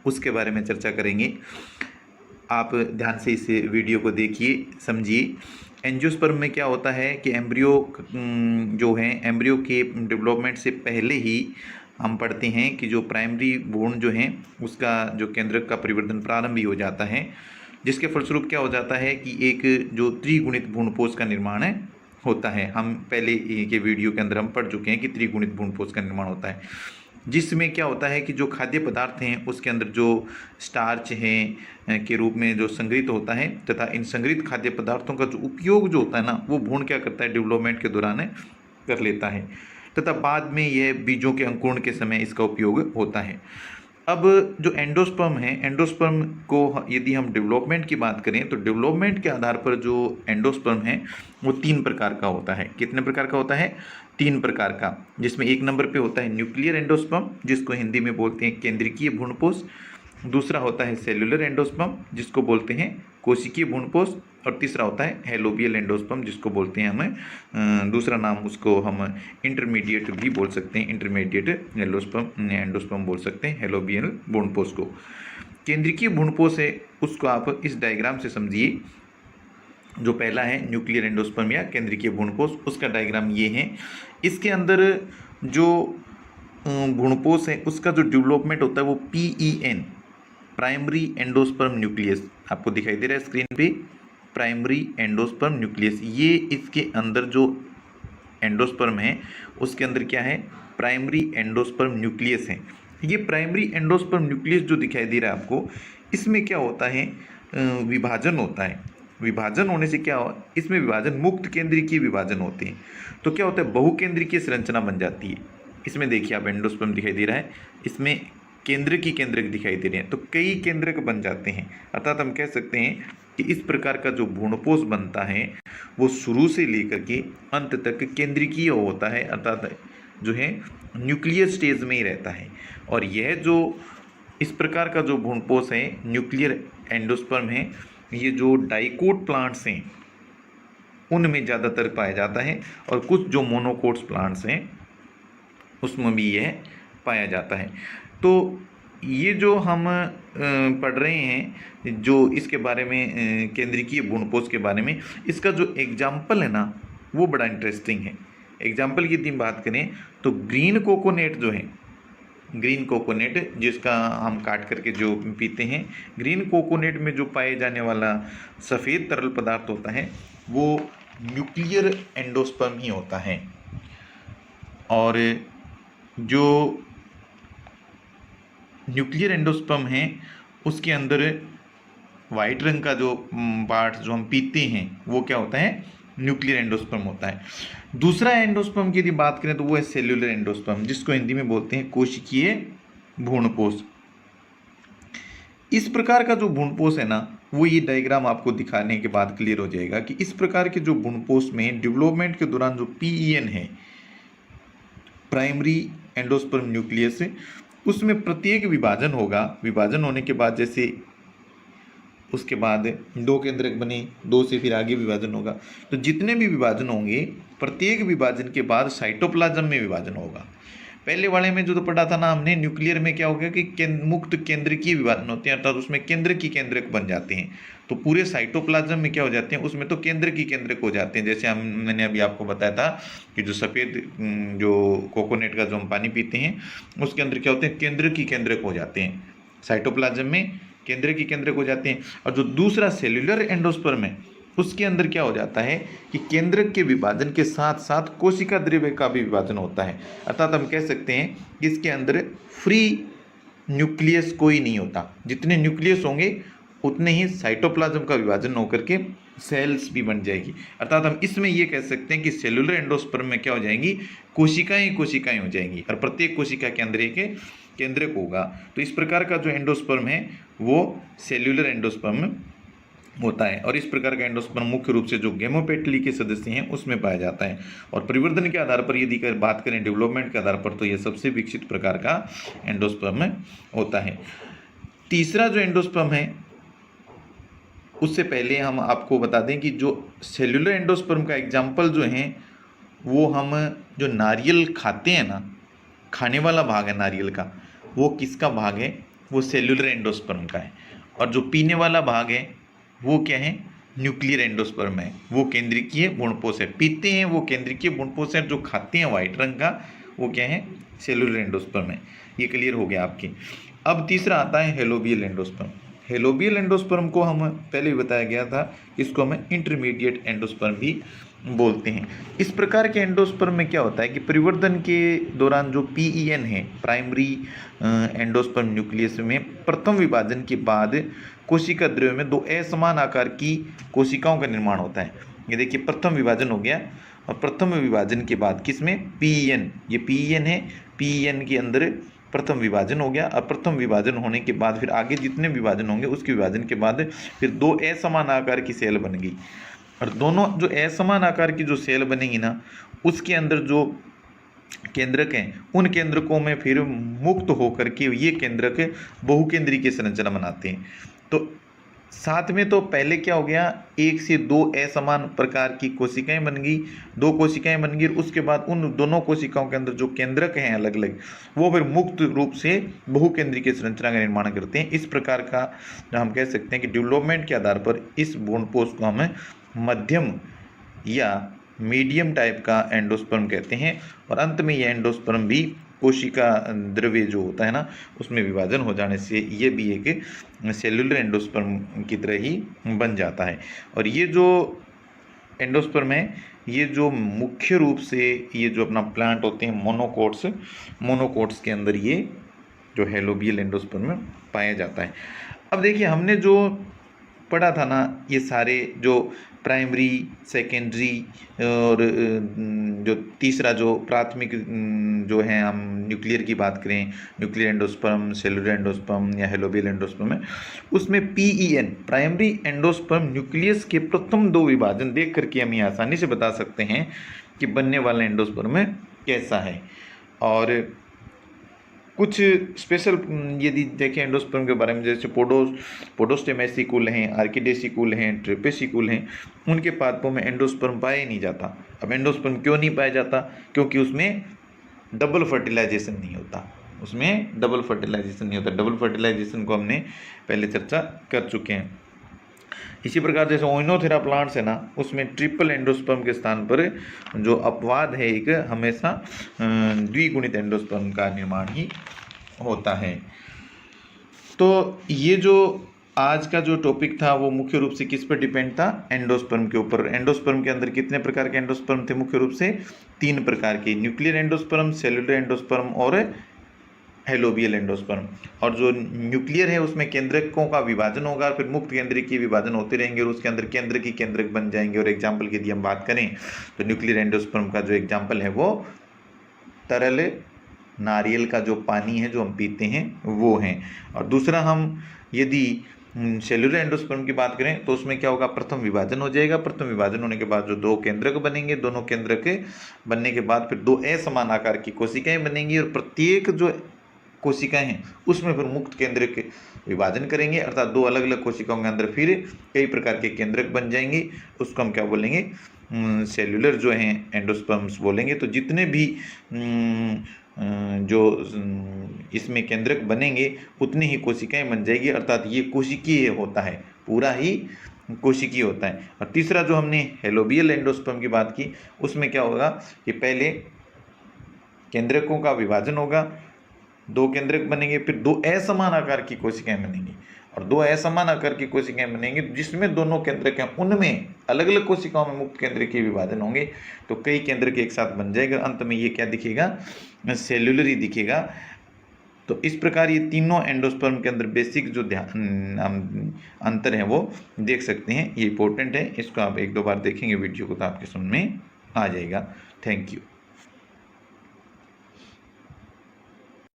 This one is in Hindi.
उसके बारे में चर्चा करेंगे। आप ध्यान से इस वीडियो को देखिए, समझिए। एंजियोस्पर्म में क्या होता है कि एम्ब्रियो जो है, एम्ब्रियो के डेवलपमेंट से पहले ही हम पढ़ते हैं कि जो प्राइमरी भ्रूण जो है उसका जो केंद्रक का परिवर्तन प्रारंभ ही हो जाता है, जिसके फलस्वरूप क्या हो जाता है कि एक जो त्रिगुणित भ्रूणपोष का निर्माण होता है। हम पहले के वीडियो के अंदर हम पढ़ चुके हैं कि त्रिगुणित भ्रूणपोष का निर्माण होता है, जिसमें क्या होता है कि जो खाद्य पदार्थ हैं उसके अंदर जो स्टार्च हैं के रूप में जो संग्रहित होता है, तथा इन संग्रहित खाद्य पदार्थों का जो उपयोग जो होता है ना, वो भ्रूण क्या करता है, डेवलपमेंट के दौरान कर लेता है, तथा बाद में यह बीजों के अंकुरण के समय इसका उपयोग होता है। अब जो एंडोस्पर्म है, एंडोस्पर्म को यदि हम डेवलपमेंट की बात करें तो डेवलपमेंट के आधार पर जो एंडोस्पर्म है वो 3 प्रकार का होता है। कितने प्रकार का होता है? 3 प्रकार का, जिसमें 1 नंबर पे होता है न्यूक्लियर एंडोस्पर्म, जिसको हिंदी में बोलते हैं केंद्रकीय भ्रूणपोष। दूसरा होता है सेल्युलर एंडोस्पर्म, जिसको बोलते हैं कोशिकीय भ्रूणपोष। और तीसरा होता है हेलोबियल एंडोस्पर्म, जिसको बोलते हैं हमें दूसरा नाम उसको हम इंटरमीडिएट भी बोल सकते हैं, इंटरमीडिएट एंडोस्पर्म बोल सकते हैं हेलोबियल भ्रूणपोष को। केंद्रकीय भ्रूणपोष है उसको आप इस डायग्राम से समझिए। जो पहला है न्यूक्लियर एंडोस्पर्म या केंद्रकीय भ्रूणपोष, उसका डायग्राम ये है। इसके अंदर जो भ्रूणपोष है उसका जो डेवलपमेंट होता है वो PEN, प्राइमरी एंडोस्पर्म न्यूक्लियस, आपको दिखाई दे रहा है स्क्रीन पे, प्राइमरी एंडोस्पर्म न्यूक्लियस। ये इसके अंदर जो एंडोस्पर्म है उसके अंदर क्या है, प्राइमरी एंडोस्पर्म न्यूक्लियस है। ये प्राइमरी एंडोस्पर्म न्यूक्लियस जो दिखाई दे रहा है आपको, इसमें क्या होता है, विभाजन होता है। विभाजन होने से क्या हो, इसमें विभाजन मुक्त केंद्रीय विभाजन होते हैं। तो क्या होता है, बहुकेंद्रीय संरचना बन जाती है। इसमें देखिए आप एंडोस्पर्म दिखाई दे रहा है, इसमें केंद्रक दिखाई दे रहे हैं, तो कई केंद्रक बन जाते हैं। अर्थात हम कह सकते हैं कि इस प्रकार का जो भ्रूणपोष बनता है वो शुरू से लेकर के अंत तक केंद्रीय होता है, अर्थात जो है न्यूक्लियर स्टेज में ही रहता है। और यह जो इस प्रकार का जो भ्रूणपोष है न्यूक्लियर एंडोस्पर्म है, ये जो डाइकोट प्लांट्स हैं उनमें ज़्यादातर पाया जाता है, और कुछ जो मोनोकोट्स प्लांट्स हैं उसमें भी यह पाया जाता है। तो ये जो हम पढ़ रहे हैं जो इसके बारे में केंद्रीय भ्रूणपोष के बारे में, इसका जो एग्जाम्पल है ना वो बड़ा इंटरेस्टिंग है। एग्जाम्पल की यदि बात करें तो ग्रीन कोकोनट जो है, ग्रीन कोकोनट जिसका हम काट करके जो पीते हैं, ग्रीन कोकोनट में जो पाए जाने वाला सफ़ेद तरल पदार्थ होता है वो न्यूक्लियर एंडोस्पर्म ही होता है। और जो न्यूक्लियर एंडोस्पर्म है उसके अंदर वाइट रंग का जो पार्ट जो हम पीते हैं वो क्या होता है, न्यूक्लियर एंडोस्पर्म होता है। दूसरा एंडोस्पर्म की यदि बात करें तो वो है सेल्युलर एंडोस्पर्म, जिसको हिंदी में बोलते हैं कोशिकीय भ्रूणपोष। इस प्रकार का जो भ्रूणपोष है ना, वो ये डायग्राम आपको दिखाने के बाद क्लियर हो जाएगा कि इस प्रकार के जो भ्रूणपोष में डेवलपमेंट के दौरान जो PEN है, प्राइमरी एंडोस्पर्म न्यूक्लियस, उसमें प्रत्येक विभाजन होगा। विभाजन होने के बाद जैसे उसके बाद 2 केंद्रक बने, 2 से फिर आगे विभाजन होगा, तो जितने भी विभाजन होंगे प्रत्येक विभाजन के बाद साइटोप्लाज्म में विभाजन होगा। पहले वाले में जो तो पढ़ा था ना हमने, न्यूक्लियर में क्या हो गया कि मुक्त केंद्रकीय विभाजन होते हैं, अर्थात उसमें केंद्रक बन जाते हैं। तो पूरे साइटोप्लाज्म में क्या हो जाते हैं, उसमें तो केंद्रक हो जाते हैं। जैसे मैंने अभी आपको बताया था कि जो सफ़ेद जो कोकोनट का जो हम पानी पीते हैं उसके अंदर क्या होते हैं, केंद्रक हो जाते हैं, साइटोप्लाज्म में केंद्रक हो जाते हैं। और जो दूसरा सेल्युलर एंडोस्पर्म है उसके अंदर क्या हो जाता है कि केंद्रक के विभाजन के साथ साथ कोशिका द्रव्य का भी विभाजन होता है। अर्थात हम कह सकते हैं कि इसके अंदर फ्री न्यूक्लियस कोई नहीं होता, जितने न्यूक्लियस होंगे उतने ही साइटोप्लाज्म का विभाजन होकर के सेल्स भी बन जाएगी। अर्थात हम इसमें ये कह सकते हैं कि सेलुलर एंडोस्पर्म में क्या हो जाएंगी, कोशिकाएं हो जाएंगी, और प्रत्येक कोशिका के अंदर एक केंद्रक होगा। तो इस प्रकार का जो एंडोस्पर्म है वो सेल्युलर एंडोस्पर्म होता है। और इस प्रकार का एंडोस्पर्म मुख्य रूप से जो गेमोपेटली के सदस्य हैं उसमें पाया जाता है। और परिवर्तन के आधार पर यदि बात करें डेवलपमेंट के आधार पर, तो यह सबसे विकसित प्रकार का एंडोस्पर्म होता है। तीसरा जो एंडोस्पर्म है, उससे पहले हम आपको बता दें कि जो सेल्युलर एंडोस्पर्म का एग्जाम्पल जो है वो हम जो नारियल खाते हैं ना, खाने वाला भाग है नारियल का, वो किसका भाग है, वो सेल्यूलर एंडोस्पर्म का है। और जो पीने वाला भाग है वो क्या है, न्यूक्लियर एंडोस्पर्म है। वो केंद्रीय भ्रूणपोष है, पीते हैं वो केंद्रीय भ्रूणपोष है। जो खाते हैं व्हाइट रंग का वो क्या है, सेल्यूलर एंडोस्पर्म है। ये क्लियर हो गया आपके। अब तीसरा आता है हेलोबियल एंडोस्पर्म। हेलोबियल एंडोस्पर्म को हम पहले भी बताया गया था, इसको हम इंटरमीडिएट एंडोस्पर्म भी बोलते हैं। इस प्रकार के एंडोस्पर्म में क्या होता है कि परिवर्तन के दौरान जो PEN है, प्राइमरी एंडोस्पर्म न्यूक्लियस में प्रथम विभाजन के बाद कोशिका द्रव्य में 2 असमान आकार की कोशिकाओं का निर्माण होता है। ये देखिए प्रथम विभाजन हो गया, और प्रथम विभाजन के बाद किसमें, PEN, ये PEN है, PEN के अंदर प्रथम विभाजन हो गया। अब प्रथम विभाजन होने के बाद फिर आगे जितने विभाजन होंगे उसके विभाजन के बाद फिर 2 असमान आकार की सेल बन गई। और दोनों जो असमान आकार की जो सेल बनेगी ना, उसके अंदर जो केंद्रक हैं उन केंद्रकों में फिर मुक्त होकर के ये केंद्रक बहुकेंद्रीय की संरचना बनाते हैं। तो साथ में तो पहले क्या हो गया, 1 से 2 असमान प्रकार की कोशिकाएं बन गई, 2 कोशिकाएं बन गई। उसके बाद उन दोनों कोशिकाओं के अंदर जो केंद्रक हैं अलग अलग, वो फिर मुक्त रूप से बहुकेंद्रीय की संरचना का निर्माण करते हैं। इस प्रकार का हम कह सकते हैं कि डेवलपमेंट के आधार पर इस भ्रूणपोष को हम मध्यम या मीडियम टाइप का एंडोस्पर्म कहते हैं। और अंत में यह एंडोस्पर्म भी कोशिका द्रव्य जो होता है ना, उसमें विभाजन हो जाने से ये भी एक सेल्यूलर एंडोस्पर्म की तरह ही बन जाता है। और ये जो एंडोस्पर्म है, ये जो मुख्य रूप से ये जो अपना प्लांट होते हैं मोनोकोट्स के अंदर ये जो हेलोबियल एंडोस्पर्म पाया जाता है। अब देखिए हमने जो पढ़ा था ना, ये सारे जो प्राइमरी, सेकेंडरी और जो तीसरा जो प्राथमिक जो है, हम न्यूक्लियर की बात करें, न्यूक्लियर एंडोस्पर्म, सेलुलर एंडोस्पर्म या हेलोबियल एंडोस्पर्म है, उसमें PEN प्राइमरी एंडोस्पर्म न्यूक्लियस के प्रथम 2 विभाजन देख करके हम ये आसानी से बता सकते हैं कि बनने वाला एंडोस्पर्म कैसा है। और कुछ स्पेशल यदि देखें एंडोस्पर्म के बारे में, जैसे पोडोस्टेमेसिकुल हैं, आर्किडेसिकुल हैं, ट्रेपेसिकुल हैं, उनके पादपों में एंडोस्पर्म पाया ही नहीं जाता। अब एंडोस्पर्म क्यों नहीं पाया जाता, क्योंकि उसमें डबल फर्टिलाइजेशन नहीं होता, डबल फर्टिलाइजेशन को हमने पहले चर्चा कर चुके हैं। इसी प्रकार जैसे ओइनोथेरा प्लांट्स है ना, उसमें ट्रिपल एंडोस्पर्म के स्थान पर जो अपवाद है एक, हमेशा द्विगुणित एंडोस्पर्म का निर्माण ही होता है। तो ये जो आज का जो टॉपिक था वो मुख्य रूप से किस पर डिपेंड था, एंडोस्पर्म के ऊपर। एंडोस्पर्म के अंदर कितने प्रकार के एंडोस्पर्म थे, मुख्य रूप से 3 प्रकार के, न्यूक्लियर एंडोस्पर्म, सेलुलर एंडोस्पर्म और हेलोबियल एंडोस्पर्म। और जो न्यूक्लियर है उसमें केंद्रकों का विभाजन होगा, फिर मुक्त केंद्रक की विभाजन होते रहेंगे और उसके अंदर केंद्रक बन जाएंगे। और एग्जाम्पल की यदि हम बात करें तो न्यूक्लियर एंडोस्पर्म का जो एग्जाम्पल है वो तरल नारियल का जो पानी है जो हम पीते हैं वो हैं। और दूसरा हम यदि सेलुलर एंडोस्पर्म की बात करें तो उसमें क्या होगा, प्रथम विभाजन हो जाएगा। प्रथम विभाजन होने के बाद जो 2 केंद्रक बनेंगे, दोनों केंद्रक बनने के बाद फिर 2 असमान आकार की कोशिकाएं बनेंगी, और प्रत्येक जो कोशिकाएं हैं उसमें फिर मुक्त केंद्रक विभाजन करेंगे, अर्थात 2 अलग अलग कोशिकाओं के अंदर फिर कई प्रकार के केंद्रक बन जाएंगे। उसको हम क्या बोलेंगे, सेल्यूलर जो हैं एंडोस्पर्म्स बोलेंगे। तो जितने भी जो इसमें केंद्रक बनेंगे उतनी ही कोशिकाएं बन जाएगी, अर्थात ये कोशिकीय होता है, पूरा ही कोशिकीय होता है। और तीसरा जो हमने हेलोबियल एंडोस्पर्म की बात की, उसमें क्या होगा कि पहले केंद्रकों का विभाजन होगा, 2 केंद्रक बनेंगे, फिर 2 असमान आकार की कोशिकाएं बनेंगी, और 2 असमान आकार की कोशिकाएं बनेंगी जिसमें दोनों केंद्रक हैं उनमें अलग अलग कोशिकाओं में मुक्त केंद्रक के विभाजन होंगे, तो कई केंद्रक एक साथ बन जाएगा। अंत में ये क्या दिखेगा, सेल्यूलर ही दिखेगा। तो इस प्रकार ये तीनों एंडोस्पर्म के अंदर बेसिक जो अंतर है वो देख सकते हैं, ये इंपॉर्टेंट है। इसको आप 1-2 बार देखेंगे वीडियो को तो आपके समझ में आ जाएगा। Thank you.